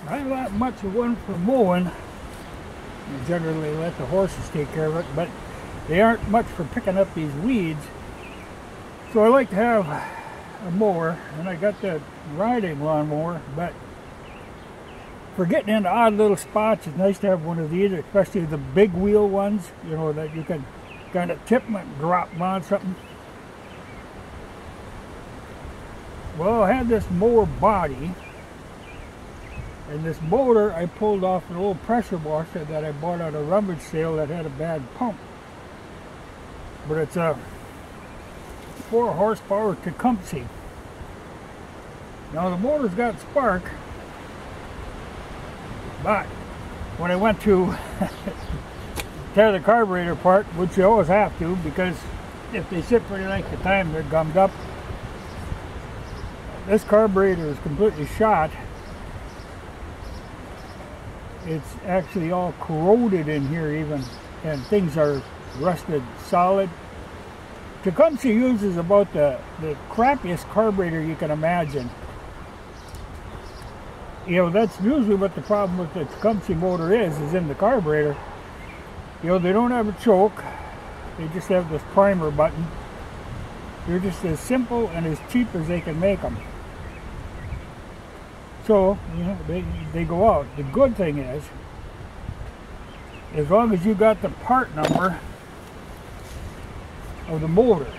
I'm not much of one for mowing. I generally let the horses take care of it, but they aren't much for picking up these weeds. So I like to have a mower, and I got that riding lawnmower, but for getting into odd little spots, it's nice to have one of these, especially the big wheel ones, you know, that you can kind of tip them and drop them on something. Well, I had this mower body, and this motor I pulled off an old pressure washer that I bought at a rummage sale that had a bad pump. But it's a 4 horsepower Tecumseh. Now the motor's got spark, but when I went to tear the carburetor apart, which you always have to because if they sit for any length of time they're gummed up, this carburetor is completely shot. It's actually all corroded in here even, and things are rusted solid. Tecumseh uses about the crappiest carburetor you can imagine. You know, that's usually what the problem with the Tecumseh motor is in the carburetor. You know, they don't have a choke. They just have this primer button. They're just as simple and as cheap as they can make them. So, you know, they go out. The good thing is, as long as you got the part number of the motor,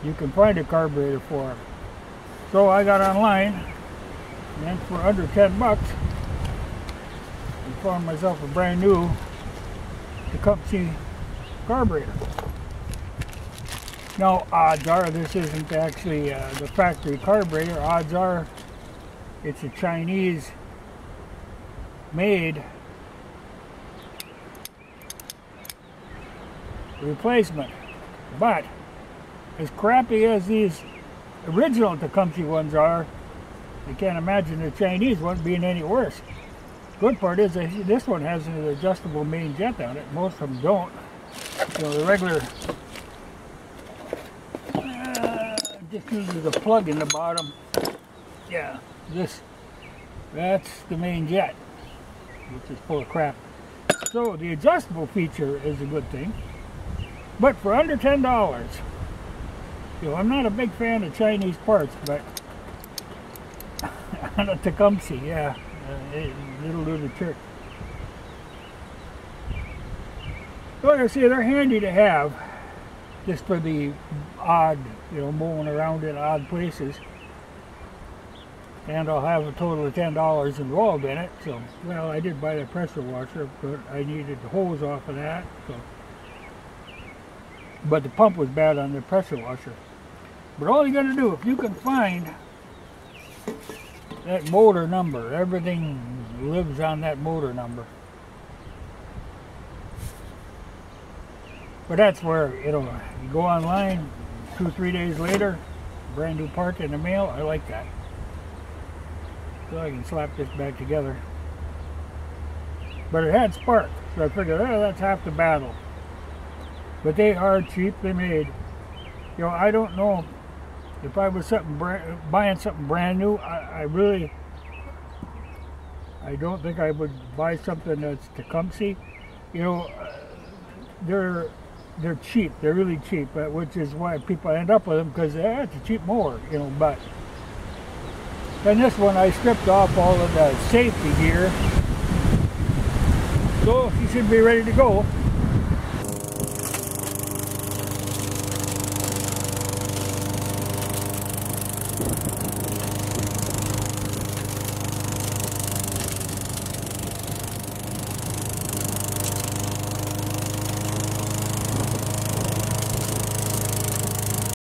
you can find a carburetor for them. So I got online, and for under 10 bucks, I found myself a brand new Tecumseh carburetor. Now, odds are this isn't actually the factory carburetor. Odds are it's a Chinese made replacement. But as crappy as these original Tecumseh ones are, I can't imagine the Chinese one being any worse. Good part is that this one has an adjustable main jet on it. Most of them don't. You know, the regular just uses a plug in the bottom. Yeah, that's the main jet, which is full of crap. So the adjustable feature is a good thing. But for under $10, you know, I'm not a big fan of Chinese parts, but on a Tecumseh, yeah, it'll do the trick. Like I say, they're handy to have, just for the odd, you know, mowing around in odd places. And I'll have a total of $10 involved in it. So, well, I did buy the pressure washer, but I needed the hose off of that. So, but the pump was bad on the pressure washer. But all you got to do, if you can find that motor number, everything lives on that motor number. But that's where, you know, you go online, 2-3 days later, brand new part in the mail. I like that. So I can slap this back together. But it had spark, so I figured, oh, that's half the battle. But they are cheaply made. You know, I don't know if I was buying something brand new. I don't think I would buy something that's Tecumseh. You know, they're cheap. They're really cheap, which is why people end up with them, because it's a cheap mower. You know, but. And this one I stripped off all of the safety gear, so you should be ready to go.